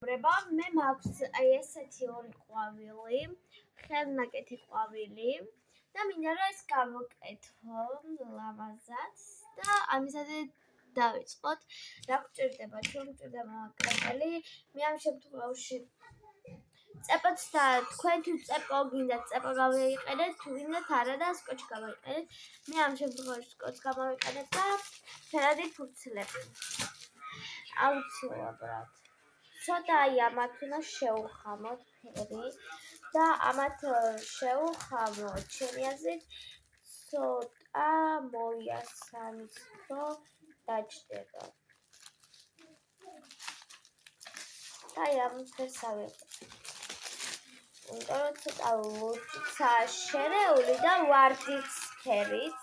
მე მაქვს აი ესეთი ორი ყვავილი, ხელნაკეთი ყვავილი და მინდა რომ ეს გავაკეთო ლამაზად და ამისაზე დავიწყოთ. რა გვჭირდება? ჩვენ გვჭირდება მაკრატელი. მე ამ შემთხვევაში წერტს და თქვენ თუ წერტო გინდათ წერტო გავიყენეთ, თუ გინდათ არა და სკოჩი გავიყენეთ. მე ამ შემთხვევაში სკოჩს გამოვიყენებ და ფერადი ფურცლები. აუცილებლად. ცოტა ამათ უნდა შევხამოთ ფერი და ამათ შევხამოთ ჩემი აზრით ცოტა მოიასამისო დაჭდება. და ამ ფერს ავიღებ. იმიტომ რომ ცოტა ლურჯიცაა შერეული და ვარდიც ფერით.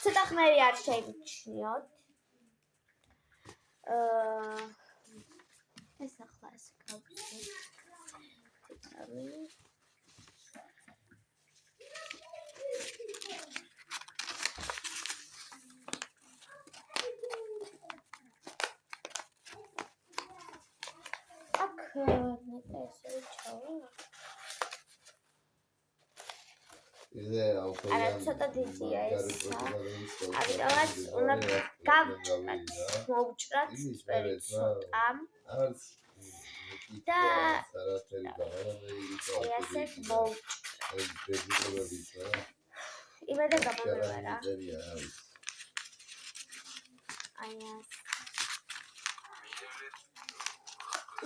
ცოტა ხმერი არ შეიმჩნიოთ. ეს ახლა ეს გავხსნით. აქ ნეტესო ჩავა. არა ცოტა დიდია ეს. ამიტომაც უნდა გავჭრათ, მოვჭრათ წვერი ცოტა. და ესეთ მოვჭრათ. იმედა გამომევარა. აი ეს.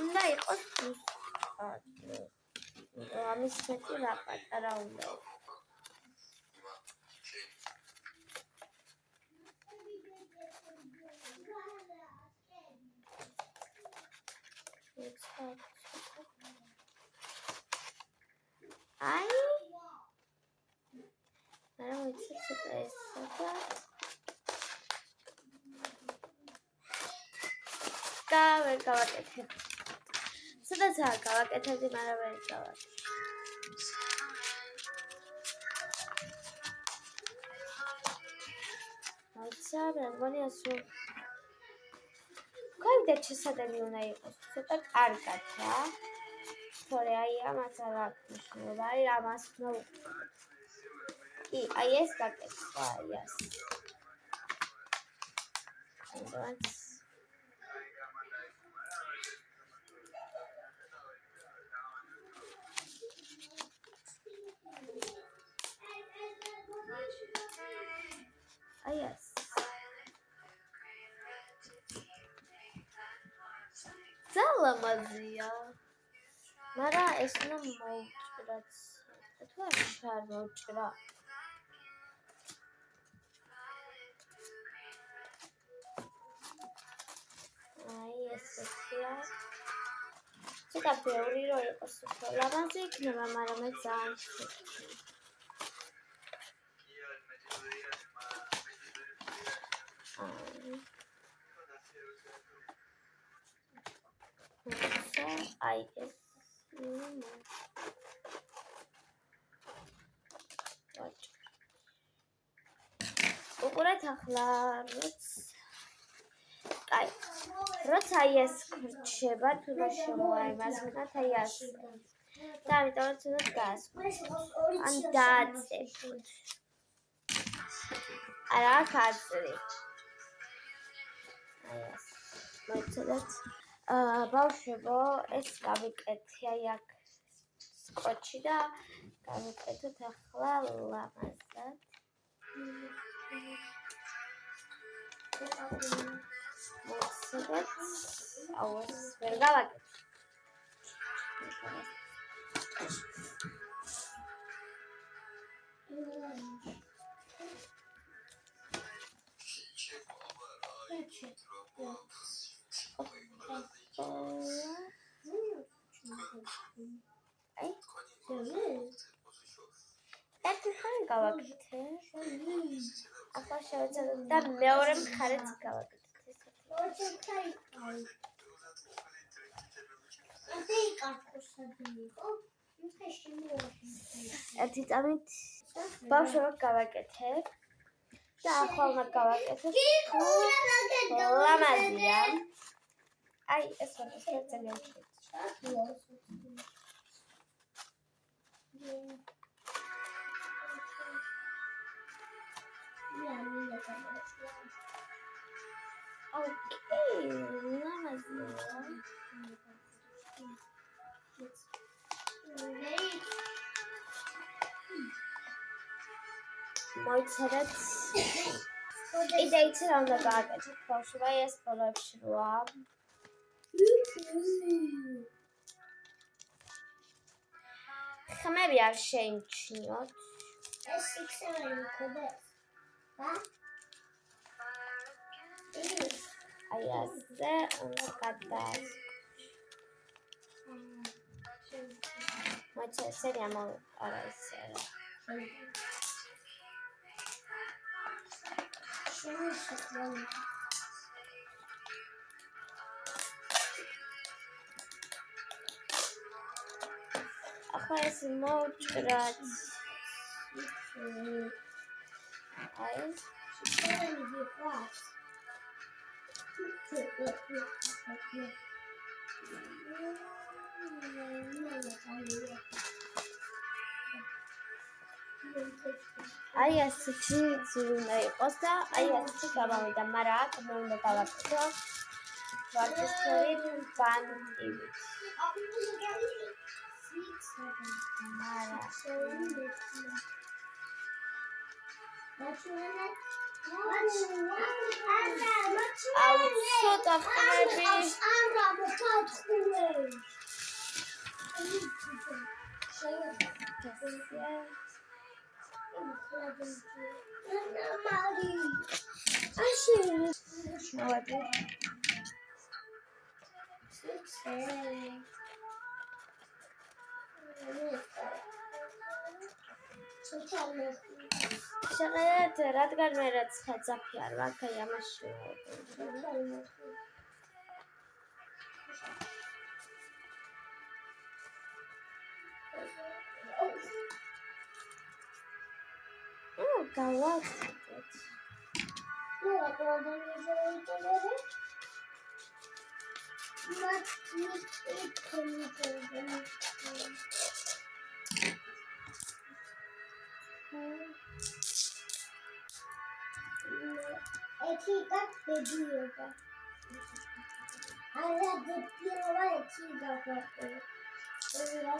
უნდა იყოს ამის მეტი რა პატარა უნდა. აი არა ვიცი ეს და გავაკეთებ. სადაცაა გავაკეთებდი, მაგრამ ვერ გავაკეთე. აიცა, მე მგონია სულ გავიდეთ შესაძლებელი უნდა იყოს. ცოტა კარგად რა. თორე აი ამას არ აქვს მნიშვნელობა, აი ამას უნდა ვუყუროთ. კი, აი ეს გაკეთდა, აი ეს. ამიტომაც აი ეს. ლამაზია. მაგრამ ეს უნდა მოვჭრათ. თუ არ მოვჭრა. აი ესეთია. ცოტა ბევრი რო იყოს უფრო ლამაზი იქნება, მაგრამ მე ძალიან ვშექი. აი ეს. უყურეთ ახლა აი როცა ეს გრჩება თუ რა შემოაიმას ვქნათ აი ასე და ამიტომ ცოტა გასვით ან დააწევთ არა ხაზრი აი ეს მოიცადეთ ბავშვებო ეს გავიკეთე აი აქ სკოჩი და გავიკეთოთ ახლა ლამაზად მოიცადეთ აუს ვერ გავაკეთე ერთი ხანი გავაკეთე. ახლა შევეცადოთ და მეორე მხარეც გავაკეთეთ. ერთი წამით ბავშვებო გავაკეთებ და ახლა უნდა გავაკეთოთ ლამაზია. აი ეს ვარსკვლავი ძალიან მოიცადეთ კიდე იცი რა უნდა გააკეთოთ ბავშვებო ეს ბოლოებში როა ხმები არ შეიმჩნიოთ ეს იქსეველი მქონდეს აი ასე უნდა გადაას მოიცა სერია არა ესე რა ახლა ეს მოვჭრათ აი შეველი გიყვარს აი ასეთი უნდა იყოს და აი ასეთი გამოვიდა, მაგრამ აქ მე უნდა გავაკეთო ვარდისფერი ბანტივით. აუ ცოტა ხმები შეხედეთ, რადგან მე რაც ხაძაფი არ ვარ, აი ამაში გავაკეთეთ. Etika dediğiyordu. Hala dediğiyorlar etika dedi. Öyle.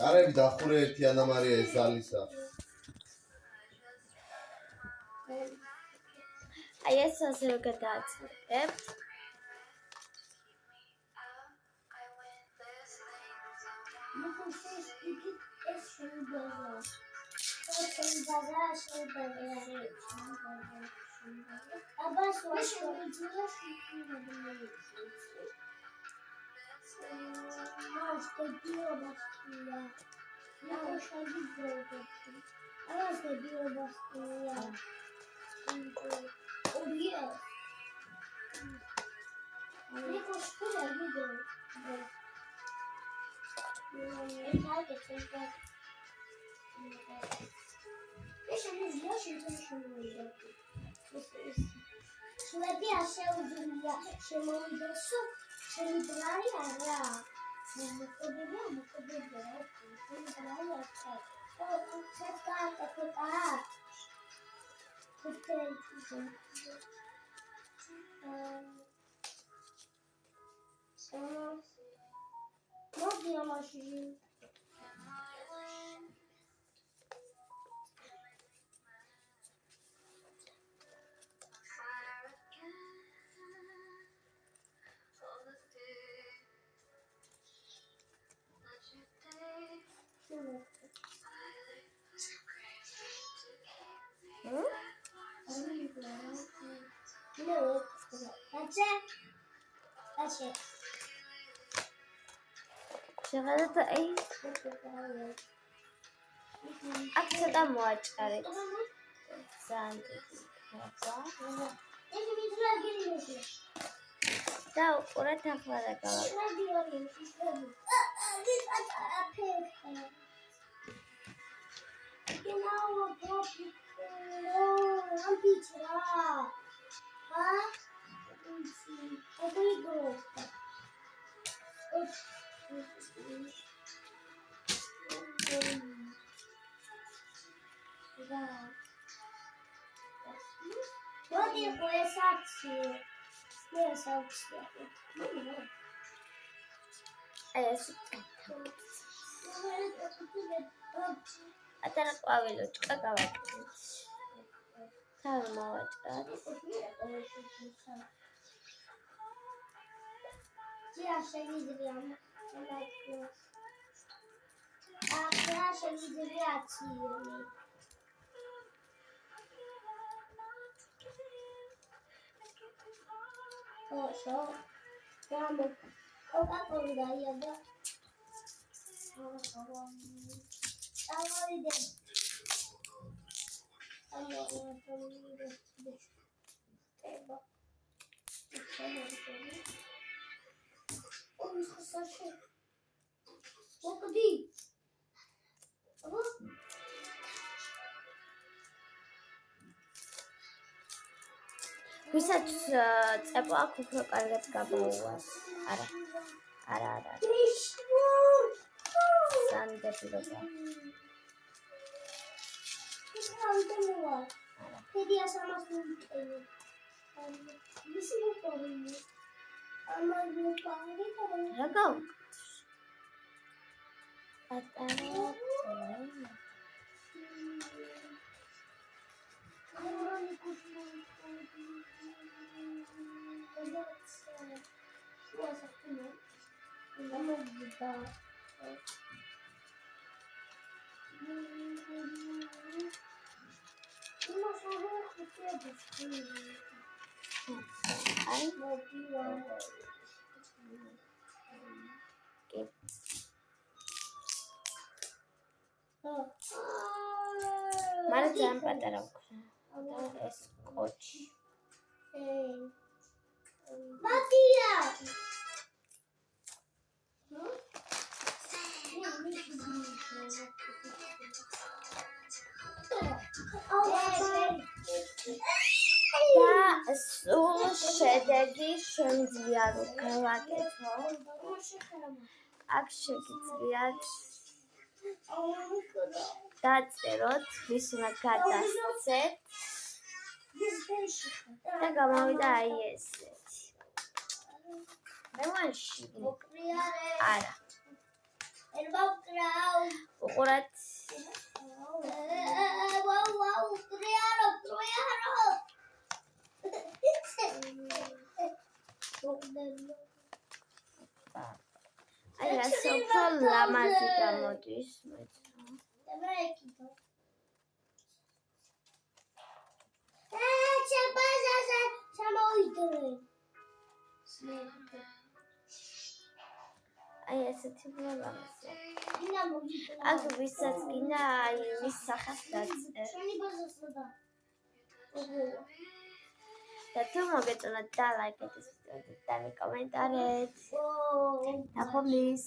Arები დახურეთ ანა მარია ეს ზალისა. აი ეს ასე რომ გადააწერებთ. That's it. შეხედეთ აი აქ ცოტა მოაჭარეთ ძალიან დიდი და უყურეთ ახლა რა What is აი ეს ატარა ყვავილოჭკა გავაკეთეთ თავი მოვაჭრათ ვისაც წეპო აქ უფრო კარგად გამოუვას არა სანდეპილობა რა მარა ძალიან პატარა ვქნა ეს კოჩი Matia! და სულ შედეგი შემიძლია რომ გავაკეთო აქ შეგიძლიათ დაწეროთ ვის უნდა გადასცეთ და გამოვიდა აი ესეთი მევანში არა უყურეთ აი ასე უფრო ლამაზი გამოდის აი ესეთი უფრო ლამაზია აქ ვისაც გინდა აი მის სახას დაწერთ და თუ მოგეწონათ და ლაიქეთ ეს ვიდეო და კომენტარით ნახვამდის